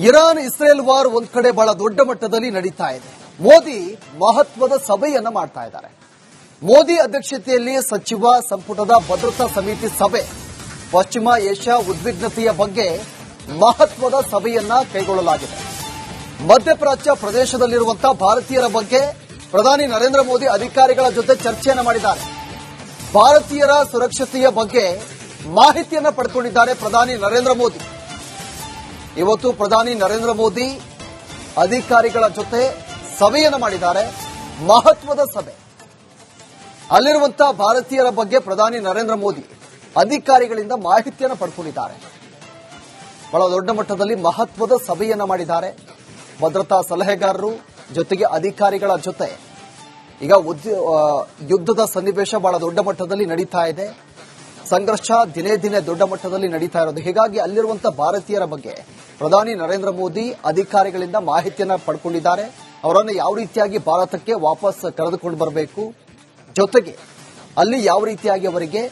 Iran Israel war ಒಂದ್ ಕಡೆ ಬಹಳ ದೊಡ್ಡ ಮಟ್ಟದಲ್ಲಿ ನಡೀತಾ ಇದೆ. ಮೋದಿ ಮಹತ್ವದ ಸಭೆಯನ್ನ ಮಾಡ್ತಾ ಇದ್ದಾರೆ. ಮೋದಿ ಅಧ್ಯಕ್ಷತೆಯಲ್ಲಿ ಸಚಿವ ಸಂಪುಟದ ಭದ್ರತಾ ಸಮಿತಿ ಸಭೆ ಪಶ್ಚಿಮ ಏಷ್ಯಾ ಉದ್ವಿಗ್ನತೆಯ ಬಗ್ಗೆ ಮಹತ್ವದ ಸಭೆಯನ್ನ ಕೈಗೊಳ್ಳಲಾಗಿದೆ. ಮಧ್ಯಪ್ರಾಚ್ಯ ಪ್ರದೇಶದಲ್ಲಿರುವಂತಹ ಭಾರತೀಯರ ಬಗ್ಗೆ ಪ್ರಧಾನಿ ನರೇಂದ್ರ ಮೋದಿ ಅಧಿಕಾರಿಗಳ ಜೊತೆ ಚರ್ಚೆಯನ್ನ ಮಾಡಿದ್ದಾರೆ. ಭಾರತೀಯರ ಸುರಕ್ಷತೆಯ ಬಗ್ಗೆ ಮಾಹಿತಿಯನ್ನ ಪಡೆದುಕೊಂಡಿದ್ದಾರೆ ಪ್ರಧಾನಿ ನರೇಂದ್ರ ಮೋದಿ. ಇವತ್ತು ಪ್ರಧಾನಿ ನರೇಂದ್ರ ಮೋದಿ ಅಧಿಕಾರಿಗಳ ಜೊತೆ ಸಭೆಯನ್ನು ಮಾಡಿದ್ದಾರೆ. ಮಹತ್ವದ ಸಭೆ. ಅಲ್ಲಿರುವಂತಹ ಭಾರತೀಯರ ಬಗ್ಗೆ ಪ್ರಧಾನಿ ನರೇಂದ್ರ ಮೋದಿ ಅಧಿಕಾರಿಗಳಿಂದ ಮಾಹಿತಿಯನ್ನು ಪಡೆದುಕೊಂಡಿದ್ದಾರೆ. ಬಹಳ ದೊಡ್ಡ ಮಟ್ಟದಲ್ಲಿ ಮಹತ್ವದ ಸಭೆಯನ್ನ ಮಾಡಿದ್ದಾರೆ. ಭದ್ರತಾ ಸಲಹೆಗಾರರು ಜೊತೆಗೆ ಅಧಿಕಾರಿಗಳ ಜೊತೆ ಈಗ ಯುದ್ಧದ ಸನ್ನಿವೇಶ ಬಹಳ ದೊಡ್ಡ ಮಟ್ಟದಲ್ಲಿ ನಡೀತಾ ಇದೆ. ಸಂಘರ್ಷ ದಿನೇ ದಿನೇ ದೊಡ್ಡ ಮಟ್ಟದಲ್ಲಿ ನಡೀತಾ ಇರೋದು. ಹೀಗಾಗಿ ಅಲ್ಲಿರುವಂತಹ ಭಾರತೀಯರ ಬಗ್ಗೆ ಪ್ರಧಾನಿ ನರೇಂದ್ರ ಮೋದಿ ಅಧಿಕಾರಿಗಳಿಂದ ಮಾಹಿತಿಯನ್ನ ಪಡ್ಕೊಂಡಿದ್ದಾರೆ. ಅವರನ್ನು ಯಾವ ರೀತಿಯಾಗಿ ಭಾರತಕ್ಕೆ ವಾಪಸ್ ಕರೆದುಕೊಂಡು ಬರಬೇಕು, ಜೊತೆಗೆ ಅಲ್ಲಿ ಯಾವ ರೀತಿಯಾಗಿ ಅವರಿಗೆ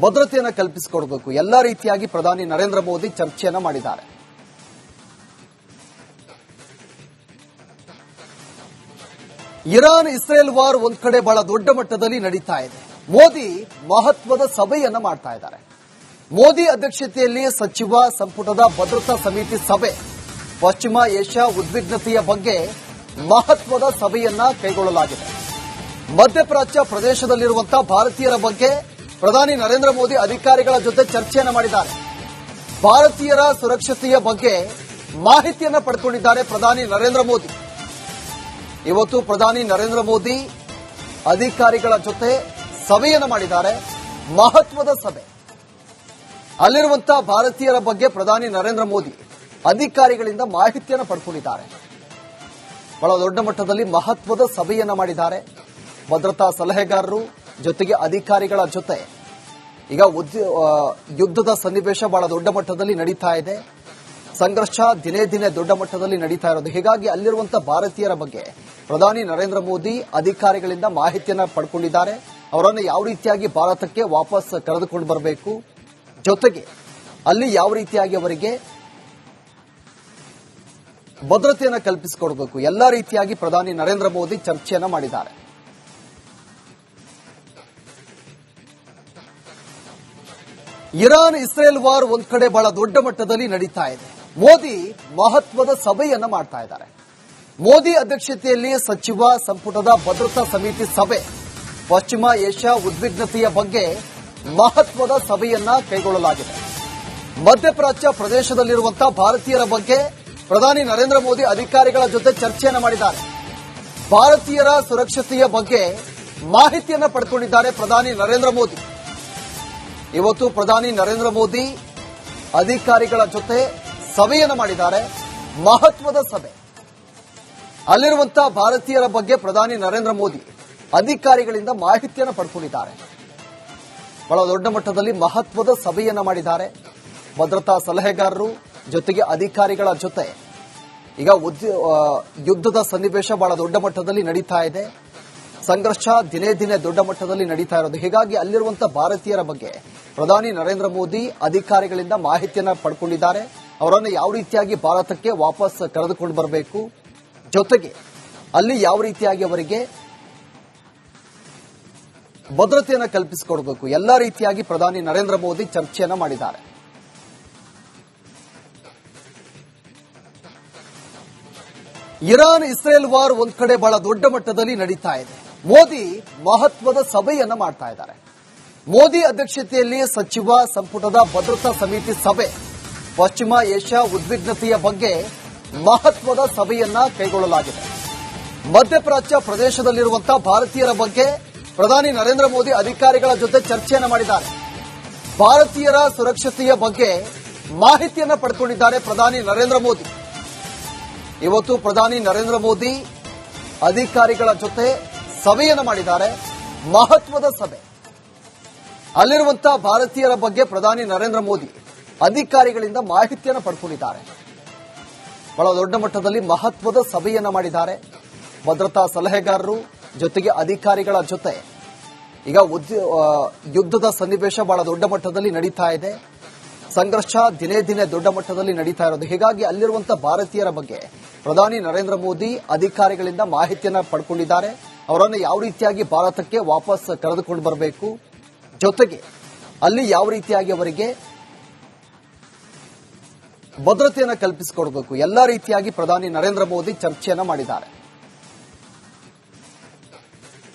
ಭದ್ರತೆಯನ್ನು ಕಲ್ಪಿಸಿಕೊಡಬೇಕು, ಎಲ್ಲ ರೀತಿಯಾಗಿ ಪ್ರಧಾನಿ ನರೇಂದ್ರ ಮೋದಿ ಚರ್ಚೆಯನ್ನ ಮಾಡಿದ್ದಾರೆ. ಇರಾನ್ ಇಸ್ರೇಲ್ ವಾರ್ ಒಂದ್ ಕಡೆ ಬಹಳ ದೊಡ್ಡ ಮಟ್ಟದಲ್ಲಿ ನಡೀತಾ ಇದೆ. ಮೋದಿ ಮಹತ್ವದ ಸಭೆಯನ್ನ ಮಾಡ್ತಾ ಇದ್ದಾರೆ. ಮೋದಿ ಅಧ್ಯಕ್ಷತೆಯಲ್ಲಿ ಸಚಿವ ಸಂಪುಟದ ಭದ್ರತಾ ಸಮಿತಿ ಸಭೆ ಪಶ್ಚಿಮ ಏಷ್ಯಾ ಉದ್ವಿಗ್ನತೆಯ ಬಗ್ಗೆ ಮಹತ್ವದ ಸಭೆಯನ್ನ ಕೈಗೊಳ್ಳಲಾಗಿದೆ. ಮಧ್ಯಪ್ರಾಚ್ಯ ಪ್ರದೇಶದಲ್ಲಿರುವಂತಹ ಭಾರತೀಯರ ಬಗ್ಗೆ ಪ್ರಧಾನಿ ನರೇಂದ್ರ ಮೋದಿ ಅಧಿಕಾರಿಗಳ ಜೊತೆ ಚರ್ಚೆಯನ್ನ ಮಾಡಿದ್ದಾರೆ. ಭಾರತೀಯರ ಸುರಕ್ಷತೆಯ ಬಗ್ಗೆ ಮಾಹಿತಿಯನ್ನ ಪಡೆದುಕೊಂಡಿದ್ದಾರೆ ಪ್ರಧಾನಿ ನರೇಂದ್ರ ಮೋದಿ. ಇವತ್ತು ಪ್ರಧಾನಿ ನರೇಂದ್ರ ಮೋದಿ ಅಧಿಕಾರಿಗಳ ಜೊತೆ ಸಭೆಯನ್ನು ಮಾಡಿದ್ದಾರೆ. ಮಹತ್ವದ ಸಭೆ. ಅಲ್ಲಿರುವಂತಹ ಭಾರತೀಯರ ಬಗ್ಗೆ ಪ್ರಧಾನಿ ನರೇಂದ್ರ ಮೋದಿ ಅಧಿಕಾರಿಗಳಿಂದ ಮಾಹಿತಿಯನ್ನು ಪಡೆದುಕೊಂಡಿದ್ದಾರೆ. ಬಹಳ ದೊಡ್ಡ ಮಟ್ಟದಲ್ಲಿ ಮಹತ್ವದ ಸಭೆಯನ್ನ ಮಾಡಿದ್ದಾರೆ. ಭದ್ರತಾ ಸಲಹೆಗಾರರು ಜೊತೆಗೆ ಅಧಿಕಾರಿಗಳ ಜೊತೆ ಈಗ ಯುದ್ಧದ ಸನ್ನಿವೇಶ ಬಹಳ ದೊಡ್ಡ ಮಟ್ಟದಲ್ಲಿ ನಡೀತಾ ಇದೆ. ಸಂಘರ್ಷ ದಿನೇ ದಿನೇ ದೊಡ್ಡ ಮಟ್ಟದಲ್ಲಿ ನಡೀತಾ ಇರೋದು. ಹೀಗಾಗಿ ಅಲ್ಲಿರುವಂತಹ ಭಾರತೀಯರ ಬಗ್ಗೆ ಪ್ರಧಾನಿ ನರೇಂದ್ರ ಮೋದಿ ಅಧಿಕಾರಿಗಳಿಂದ ಮಾಹಿತಿಯನ್ನ ಪಡ್ಕೊಂಡಿದ್ದಾರೆ. ಅವರನ್ನು ಯಾವ ರೀತಿಯಾಗಿ ಭಾರತಕ್ಕೆ ವಾಪಸ್ ಕರೆದುಕೊಂಡು ಬರಬೇಕು, ಜೊತೆಗೆ ಅಲ್ಲಿ ಯಾವ ರೀತಿಯಾಗಿ ಅವರಿಗೆ ಭದ್ರತೆಯನ್ನು ಕಲ್ಪಿಸಿಕೊಡಬೇಕು, ಎಲ್ಲ ರೀತಿಯಾಗಿ ಪ್ರಧಾನಿ ನರೇಂದ್ರ ಮೋದಿ ಚರ್ಚೆಯನ್ನ ಮಾಡಿದ್ದಾರೆ. ಇರಾನ್ ಇಸ್ರೇಲ್ ವಾರ್ ಒಂದ್ ಕಡೆ ಬಹಳ ದೊಡ್ಡ ಮಟ್ಟದಲ್ಲಿ ನಡೀತಾ ಇದೆ. ಮೋದಿ ಮಹತ್ವದ ಸಭೆಯನ್ನ ಮಾಡ್ತಾ ಇದ್ದಾರೆ. ಮೋದಿ ಅಧ್ಯಕ್ಷತೆಯಲ್ಲಿ ಸಚಿವ ಸಂಪುಟದ ಭದ್ರತಾ ಸಮಿತಿ ಸಭೆ ಪಶ್ಚಿಮ ಏಷ್ಯಾ ಉದ್ವಿಗ್ನತೆಯ ಬಗ್ಗೆ ಮಹತ್ವದ ಸಭೆಯನ್ನ ಕೈಗೊಳ್ಳಲಾಗಿದೆ. ಮಧ್ಯಪ್ರಾಚ್ಯ ಪ್ರದೇಶದಲ್ಲಿರುವಂತಹ ಭಾರತೀಯರ ಬಗ್ಗೆ ಪ್ರಧಾನಿ ನರೇಂದ್ರ ಮೋದಿ ಅಧಿಕಾರಿಗಳ ಜೊತೆ ಚರ್ಚೆಯನ್ನ ಮಾಡಿದ್ದಾರೆ. ಭಾರತೀಯರ ಸುರಕ್ಷತೆಯ ಬಗ್ಗೆ ಮಾಹಿತಿಯನ್ನ ಪಡೆದುಕೊಂಡಿದ್ದಾರೆ ಪ್ರಧಾನಿ ನರೇಂದ್ರ ಮೋದಿ. ಇವತ್ತು ಪ್ರಧಾನಿ ನರೇಂದ್ರ ಮೋದಿ ಅಧಿಕಾರಿಗಳ ಜೊತೆ ಸಭೆಯನ್ನು ಮಾಡಿದ್ದಾರೆ. ಮಹತ್ವದ ಸಭೆ. ಅಲ್ಲಿರುವಂತಹ ಭಾರತೀಯರ ಬಗ್ಗೆ ಪ್ರಧಾನಿ ನರೇಂದ್ರ ಮೋದಿ ಅಧಿಕಾರಿಗಳಿಂದ ಮಾಹಿತಿಯನ್ನು ಪಡೆದುಕೊಂಡಿದ್ದಾರೆ. ಬಹಳ ದೊಡ್ಡ ಮಟ್ಟದಲ್ಲಿ ಮಹತ್ವದ ಸಭೆಯನ್ನ ಮಾಡಿದ್ದಾರೆ. ಭದ್ರತಾ ಸಲಹೆಗಾರರು ಜೊತೆಗೆ ಅಧಿಕಾರಿಗಳ ಜೊತೆ ಈಗ ಯುದ್ಧದ ಸನ್ನಿವೇಶ ಬಹಳ ದೊಡ್ಡ ಮಟ್ಟದಲ್ಲಿ ನಡೀತಾ ಇದೆ. ಸಂಘರ್ಷ ದಿನೇ ದಿನೇ ದೊಡ್ಡ ಮಟ್ಟದಲ್ಲಿ ನಡೀತಾ ಇರೋದು. ಹೀಗಾಗಿ ಅಲ್ಲಿರುವಂತಹ ಭಾರತೀಯರ ಬಗ್ಗೆ ಪ್ರಧಾನಿ ನರೇಂದ್ರ ಮೋದಿ ಅಧಿಕಾರಿಗಳಿಂದ ಮಾಹಿತಿಯನ್ನ ಪಡ್ಕೊಂಡಿದ್ದಾರೆ. ಅವರನ್ನು ಯಾವ ರೀತಿಯಾಗಿ ಭಾರತಕ್ಕೆ ವಾಪಸ್ ಕರೆದುಕೊಂಡು ಬರಬೇಕು, ಜೊತೆಗೆ ಅಲ್ಲಿ ಯಾವ ರೀತಿಯಾಗಿ ಅವರಿಗೆ ಭದ್ರತೆಯನ್ನು ಕಲ್ಪಿಸಿಕೊಡಬೇಕು, ಎಲ್ಲ ರೀತಿಯಾಗಿ ಪ್ರಧಾನಿ ನರೇಂದ್ರ ಮೋದಿ ಚರ್ಚೆಯನ್ನ ಮಾಡಿದ್ದಾರೆ. ಇರಾನ್ ಇಸ್ರೇಲ್ ವಾರ್ ಒಂದ್ ಕಡೆ ಬಹಳ ದೊಡ್ಡ ಮಟ್ಟದಲ್ಲಿ ನಡೀತಾ ಇದೆ. ಮೋದಿ ಮಹತ್ವದ ಸಭೆಯನ್ನ ಮಾಡ್ತಾ ಇದ್ದಾರೆ. ಮೋದಿ ಅಧ್ಯಕ್ಷತೆಯಲ್ಲಿ ಸಚಿವ ಸಂಪುಟದ ಭದ್ರತಾ ಸಮಿತಿ ಸಭೆ ಪಶ್ಚಿಮ ಏಷ್ಯಾ ಉದ್ವಿಗ್ನತೆಯ ಬಗ್ಗೆ ಮಹತ್ವದ ಸಭೆಯನ್ನ ಕೈಗೊಳ್ಳಲಾಗಿದೆ. ಮಧ್ಯಪ್ರಾಚ್ಯ ಪ್ರದೇಶದಲ್ಲಿರುವಂತಹ ಭಾರತೀಯರ ಬಗ್ಗೆ ಪ್ರಧಾನಿ ನರೇಂದ್ರ ಮೋದಿ ಅಧಿಕಾರಿಗಳ ಜೊತೆ ಚರ್ಚೆಯನ್ನ ಮಾಡಿದ್ದಾರೆ. ಭಾರತೀಯರ ಸುರಕ್ಷತೆಯ ಬಗ್ಗೆ ಮಾಹಿತಿಯನ್ನ ಪಡೆದುಕೊಂಡಿದ್ದಾರೆ ಪ್ರಧಾನಿ ನರೇಂದ್ರ ಮೋದಿ. ಇವತ್ತು ಪ್ರಧಾನಿ ನರೇಂದ್ರ ಮೋದಿ ಅಧಿಕಾರಿಗಳ ಜೊತೆ ಸಭೆಯನ್ನು ಮಾಡಿದ್ದಾರೆ. ಮಹತ್ವದ ಸಭೆ. ಅಲ್ಲಿರುವಂತಹ ಭಾರತೀಯರ ಬಗ್ಗೆ ಪ್ರಧಾನಿ ನರೇಂದ್ರ ಮೋದಿ ಅಧಿಕಾರಿಗಳಿಂದ ಮಾಹಿತಿಯನ್ನು ಪಡೆದುಕೊಂಡಿದ್ದಾರೆ. ಬಹಳ ದೊಡ್ಡ ಮಟ್ಟದಲ್ಲಿ ಮಹತ್ವದ ಸಭೆಯನ್ನ ಮಾಡಿದ್ದಾರೆ. ಭದ್ರತಾ ಸಲಹೆಗಾರರು ಜೊತೆಗೆ ಅಧಿಕಾರಿಗಳ ಜೊತೆ ಈಗ ಯುದ್ಧದ ಸನ್ನಿವೇಶ ಬಹಳ ದೊಡ್ಡ ಮಟ್ಟದಲ್ಲಿ ನಡೀತಾ ಇದೆ. ಸಂಘರ್ಷ ದಿನೇ ದಿನೇ ದೊಡ್ಡ ಮಟ್ಟದಲ್ಲಿ ನಡೀತಾ ಇರೋದು. ಹೀಗಾಗಿ ಅಲ್ಲಿರುವಂತಹ ಭಾರತೀಯರ ಬಗ್ಗೆ ಪ್ರಧಾನಿ ನರೇಂದ್ರ ಮೋದಿ ಅಧಿಕಾರಿಗಳಿಂದ ಮಾಹಿತಿಯನ್ನ ಪಡ್ಕೊಂಡಿದ್ದಾರೆ. ಅವರನ್ನು ಯಾವ ರೀತಿಯಾಗಿ ಭಾರತಕ್ಕೆ ವಾಪಸ್ ಕರೆದುಕೊಂಡು ಬರಬೇಕು, ಜೊತೆಗೆ ಅಲ್ಲಿ ಯಾವ ರೀತಿಯಾಗಿ ಅವರಿಗೆ ಭದ್ರತೆಯನ್ನು ಕಲ್ಪಿಸಿಕೊಡಬೇಕು, ಎಲ್ಲಾ ರೀತಿಯಾಗಿ ಪ್ರಧಾನಿ ನರೇಂದ್ರ ಮೋದಿ ಚರ್ಚೆಯನ್ನ ಮಾಡಿದ್ದಾರೆ.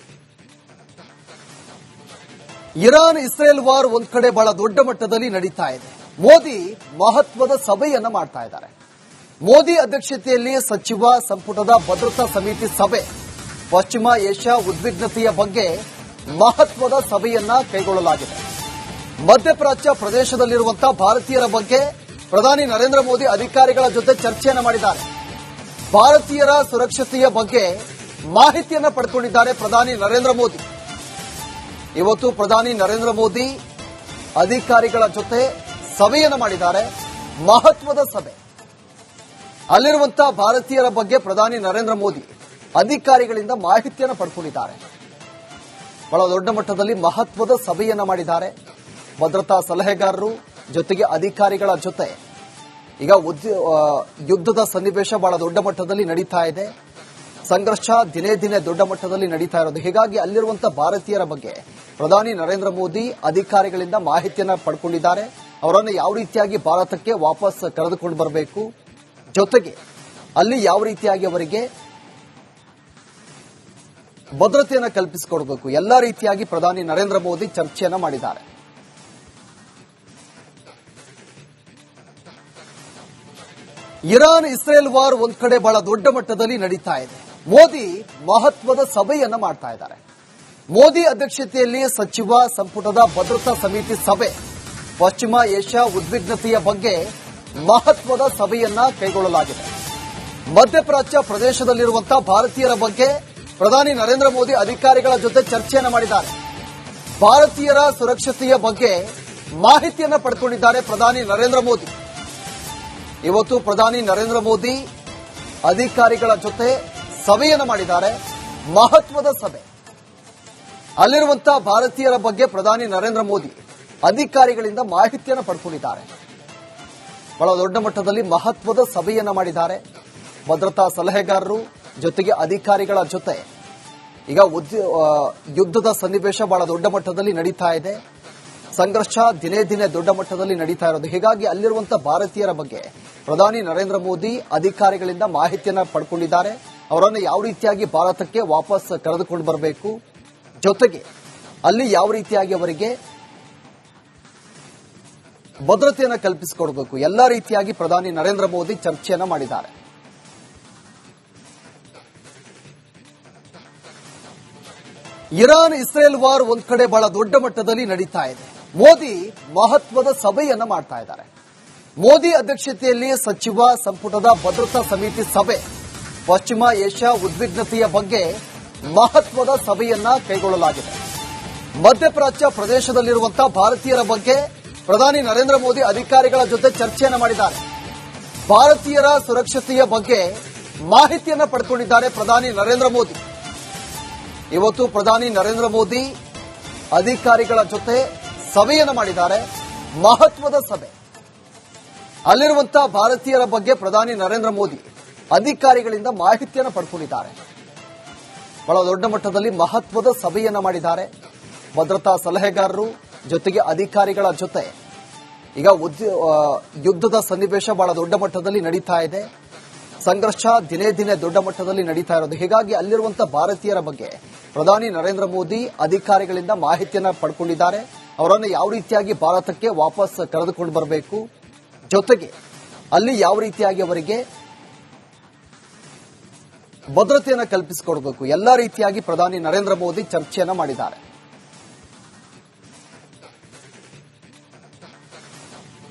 ಇರಾನ್ ಇಸ್ರೇಲ್ ವಾರ್ ಒಂದ್ ಕಡೆ ಬಹಳ ದೊಡ್ಡ ಮಟ್ಟದಲ್ಲಿ ನಡೀತಾ ಇದೆ. ಮೋದಿ ಮಹತ್ವದ ಸಭೆಯನ್ನ ಮಾಡ್ತಾ ಇದ್ದಾರೆ. ಮೋದಿ ಅಧ್ಯಕ್ಷತೆಯಲ್ಲಿ ಸಚಿವ ಸಂಪುಟದ ಭದ್ರತಾ ಸಮಿತಿ ಸಭೆ ಪಶ್ಚಿಮ ಏಷ್ಯಾ ಉದ್ವಿಗ್ನತೆಯ ಬಗ್ಗೆ ಮಹತ್ವದ ಸಭೆಯನ್ನ ಕೈಗೊಳ್ಳಲಾಗಿದೆ. ಮಧ್ಯಪ್ರಾಚ್ಯ ಪ್ರದೇಶದಲ್ಲಿರುವಂತಹ ಭಾರತೀಯರ ಬಗ್ಗೆ ಪ್ರಧಾನಿ ನರೇಂದ್ರ ಮೋದಿ ಅಧಿಕಾರಿಗಳ ಜೊತೆ ಚರ್ಚೆಯನ್ನ ಮಾಡಿದ್ದಾರೆ. ಭಾರತೀಯರ ಸುರಕ್ಷತೆಯ ಬಗ್ಗೆ ಮಾಹಿತಿಯನ್ನ ಪಡೆದುಕೊಂಡಿದ್ದಾರೆ ಪ್ರಧಾನಿ ನರೇಂದ್ರ ಮೋದಿ. ಇವತ್ತು ಪ್ರಧಾನಿ ನರೇಂದ್ರ ಮೋದಿ ಅಧಿಕಾರಿಗಳ ಜೊತೆ ಸಭೆಯನ್ನು ಮಾಡಿದ್ದಾರೆ. ಮಹತ್ವದ ಸಭೆ. ಅಲ್ಲಿರುವಂತಹ ಭಾರತೀಯರ ಬಗ್ಗೆ ಪ್ರಧಾನಿ ನರೇಂದ್ರ ಮೋದಿ ಅಧಿಕಾರಿಗಳಿಂದ ಮಾಹಿತಿಯನ್ನು ಪಡೆದುಕೊಂಡಿದ್ದಾರೆ. ಬಹಳ ದೊಡ್ಡ ಮಟ್ಟದಲ್ಲಿ ಮಹತ್ವದ ಸಭೆಯನ್ನ ಮಾಡಿದ್ದಾರೆ. ಭದ್ರತಾ ಸಲಹೆಗಾರರು ಜೊತೆಗೆ ಅಧಿಕಾರಿಗಳ ಜೊತೆ ಈಗ ಯುದ್ಧದ ಸನ್ನಿವೇಶ ಬಹಳ ದೊಡ್ಡ ಮಟ್ಟದಲ್ಲಿ ನಡೀತಾ ಇದೆ. ಸಂಘರ್ಷ ದಿನೇ ದಿನೇ ದೊಡ್ಡ ಮಟ್ಟದಲ್ಲಿ ನಡೀತಾ ಇರೋದು. ಹೀಗಾಗಿ ಅಲ್ಲಿರುವಂತಹ ಭಾರತೀಯರ ಬಗ್ಗೆ ಪ್ರಧಾನಿ ನರೇಂದ್ರ ಮೋದಿ ಅಧಿಕಾರಿಗಳಿಂದ ಮಾಹಿತಿಯನ್ನ ಪಡ್ಕೊಂಡಿದ್ದಾರೆ. ಅವರನ್ನು ಯಾವ ರೀತಿಯಾಗಿ ಭಾರತಕ್ಕೆ ವಾಪಸ್ ಕರೆದುಕೊಂಡು ಬರಬೇಕು, ಜೊತೆಗೆ ಅಲ್ಲಿ ಯಾವ ರೀತಿಯಾಗಿ ಅವರಿಗೆ ಭದ್ರತೆಯನ್ನು ಕಲ್ಪಿಸಿಕೊಡಬೇಕು, ಎಲ್ಲಾ ರೀತಿಯಾಗಿ ಪ್ರಧಾನಿ ನರೇಂದ್ರ ಮೋದಿ ಚರ್ಚೆಯನ್ನ ಮಾಡಿದ್ದಾರೆ. ಇರಾನ್ ಇಸ್ರೇಲ್ ವಾರ್ ಒಂದ್ ಕಡೆ ಬಹಳ ದೊಡ್ಡ ಮಟ್ಟದಲ್ಲಿ ನಡೀತಾ ಇದೆ. ಮೋದಿ ಮಹತ್ವದ ಸಭೆಯನ್ನ ಮಾಡ್ತಾ ಇದ್ದಾರೆ. ಮೋದಿ ಅಧ್ಯಕ್ಷತೆಯಲ್ಲಿ ಸಚಿವ ಸಂಪುಟದ ಭದ್ರತಾ ಸಮಿತಿ ಸಭೆ ಪಶ್ಚಿಮ ಏಷ್ಯಾ ಉದ್ವಿಗ್ನತೆಯ ಬಗ್ಗೆ ಮಹತ್ವದ ಸಭೆಯನ್ನ ಕೈಗೊಳ್ಳಲಾಗಿದೆ. ಮಧ್ಯಪ್ರಾಚ್ಯ ಪ್ರದೇಶದಲ್ಲಿರುವಂತಹ ಭಾರತೀಯರ ಬಗ್ಗೆ ಪ್ರಧಾನಿ ನರೇಂದ್ರ ಮೋದಿ ಅಧಿಕಾರಿಗಳ ಜೊತೆ ಚರ್ಚೆಯನ್ನ ಮಾಡಿದ್ದಾರೆ. ಭಾರತೀಯರ ಸುರಕ್ಷತೆಯ ಬಗ್ಗೆ ಮಾಹಿತಿಯನ್ನ ಪಡೆದುಕೊಂಡಿದ್ದಾರೆ ಪ್ರಧಾನಿ ನರೇಂದ್ರ ಮೋದಿ. ಇವತ್ತು ಪ್ರಧಾನಿ ನರೇಂದ್ರ ಮೋದಿ ಅಧಿಕಾರಿಗಳ ಜೊತೆ ಸಭೆಯನ್ನು ಮಾಡಿದ್ದಾರೆ. ಮಹತ್ವದ ಸಭೆ. ಅಲ್ಲಿರುವಂತಹ ಭಾರತೀಯರ ಬಗ್ಗೆ ಪ್ರಧಾನಿ ನರೇಂದ್ರ ಮೋದಿ ಅಧಿಕಾರಿಗಳಿಂದ ಮಾಹಿತಿಯನ್ನು ಪಡೆದುಕೊಂಡಿದ್ದಾರೆ. ಬಹಳ ದೊಡ್ಡ ಮಟ್ಟದಲ್ಲಿ ಮಹತ್ವದ ಸಭೆಯನ್ನ ಮಾಡಿದ್ದಾರೆ. ಭದ್ರತಾ ಸಲಹೆಗಾರರು ಜೊತೆಗೆ ಅಧಿಕಾರಿಗಳ ಜೊತೆ ಈಗ ಯುದ್ಧದ ಸನ್ನಿವೇಶ ಬಹಳ ದೊಡ್ಡ ಮಟ್ಟದಲ್ಲಿ ನಡೀತಾ ಇದೆ. ಸಂಘರ್ಷ ದಿನೇ ದಿನೇ ದೊಡ್ಡ ಮಟ್ಟದಲ್ಲಿ ನಡೀತಾ ಇರೋದು. ಹೀಗಾಗಿ ಅಲ್ಲಿರುವಂತಹ ಭಾರತೀಯರ ಬಗ್ಗೆ ಪ್ರಧಾನಿ ನರೇಂದ್ರ ಮೋದಿ ಅಧಿಕಾರಿಗಳಿಂದ ಮಾಹಿತಿಯನ್ನ ಪಡ್ಕೊಂಡಿದ್ದಾರೆ. ಅವರನ್ನು ಯಾವ ರೀತಿಯಾಗಿ ಭಾರತಕ್ಕೆ ವಾಪಸ್ ಕರೆದುಕೊಂಡು ಬರಬೇಕು, ಜೊತೆಗೆ ಅಲ್ಲಿ ಯಾವ ರೀತಿಯಾಗಿ ಅವರಿಗೆ ಭದ್ರತೆಯನ್ನು ಕಲ್ಪಿಸಿಕೊಡಬೇಕು, ಎಲ್ಲಾ ರೀತಿಯಾಗಿ ಪ್ರಧಾನಿ ನರೇಂದ್ರ ಮೋದಿ ಚರ್ಚೆಯನ್ನ ಮಾಡಿದ್ದಾರೆ. ಇರಾನ್ ಇಸ್ರೇಲ್ ವಾರ್ ಒಂದ್ ಕಡೆ ಬಹಳ ದೊಡ್ಡ ಮಟ್ಟದಲ್ಲಿ ನಡೀತಾ ಇದೆ. ಮೋದಿ ಮಹತ್ವದ ಸಭೆಯನ್ನ ಮಾಡ್ತಾ ಇದ್ದಾರೆ. ಮೋದಿ ಅಧ್ಯಕ್ಷತೆಯಲ್ಲಿ ಸಚಿವ ಸಂಪುಟದ ಭದ್ರತಾ ಸಮಿತಿ ಸಭೆ ಪಶ್ಚಿಮ ಏಷ್ಯಾ ಉದ್ವಿಗ್ನತೆಯ ಬಗ್ಗೆ ಮಹತ್ವದ ಸಭೆಯನ್ನ ಕೈಗೊಳ್ಳಲಾಗಿದೆ. ಮಧ್ಯಪ್ರಾಚ್ಯ ಪ್ರದೇಶದಲ್ಲಿರುವಂತಹ ಭಾರತೀಯರ ಬಗ್ಗೆ ಪ್ರಧಾನಿ ನರೇಂದ್ರ ಮೋದಿ ಅಧಿಕಾರಿಗಳ ಜೊತೆ ಚರ್ಚೆಯನ್ನ ಮಾಡಿದ್ದಾರೆ. ಭಾರತೀಯರ ಸುರಕ್ಷತೆಯ ಬಗ್ಗೆ ಮಾಹಿತಿಯನ್ನ ಪಡೆದುಕೊಂಡಿದ್ದಾರೆ ಪ್ರಧಾನಿ ನರೇಂದ್ರ ಮೋದಿ. ಇವತ್ತು ಪ್ರಧಾನಿ ನರೇಂದ್ರ ಮೋದಿ ಅಧಿಕಾರಿಗಳ ಜೊತೆ ಸಭೆಯನ್ನು ಮಾಡಿದ್ದಾರೆ. ಮಹತ್ವದ ಸಭೆ. ಅಲ್ಲಿರುವಂತಹ ಭಾರತೀಯರ ಬಗ್ಗೆ ಪ್ರಧಾನಿ ನರೇಂದ್ರ ಮೋದಿ ಅಧಿಕಾರಿಗಳಿಂದ ಮಾಹಿತಿಯನ್ನು ಪಡೆದುಕೊಂಡಿದ್ದಾರೆ. ಬಹಳ ದೊಡ್ಡ ಮಟ್ಟದಲ್ಲಿ ಮಹತ್ವದ ಸಭೆಯನ್ನ ಮಾಡಿದ್ದಾರೆ. ಭದ್ರತಾ ಸಲಹೆಗಾರರು ಜೊತೆಗೆ ಅಧಿಕಾರಿಗಳ ಜೊತೆ ಈಗ ಯುದ್ಧದ ಸನ್ನಿವೇಶ ಬಹಳ ದೊಡ್ಡ ಮಟ್ಟದಲ್ಲಿ ನಡೀತಾ ಇದೆ. ಸಂಘರ್ಷ ದಿನೇ ದಿನೇ ದೊಡ್ಡ ಮಟ್ಟದಲ್ಲಿ ನಡೀತಾ ಇರೋದು. ಹೀಗಾಗಿ ಅಲ್ಲಿರುವಂತಹ ಭಾರತೀಯರ ಬಗ್ಗೆ ಪ್ರಧಾನಿ ನರೇಂದ್ರ ಮೋದಿ ಅಧಿಕಾರಿಗಳಿಂದ ಮಾಹಿತಿಯನ್ನ ಪಡ್ಕೊಂಡಿದ್ದಾರೆ. ಅವರನ್ನು ಯಾವ ರೀತಿಯಾಗಿ ಭಾರತಕ್ಕೆ ವಾಪಸ್ ಕರೆದುಕೊಂಡು ಬರಬೇಕು, ಜೊತೆಗೆ ಅಲ್ಲಿ ಯಾವ ರೀತಿಯಾಗಿ ಅವರಿಗೆ ಭದ್ರತೆಯನ್ನು ಕಲ್ಪಿಸಿಕೊಡಬೇಕು, ಎಲ್ಲಾ ರೀತಿಯಾಗಿ ಪ್ರಧಾನಿ ನರೇಂದ್ರ ಮೋದಿ ಚರ್ಚೆಯನ್ನ ಮಾಡಿದ್ದಾರೆ.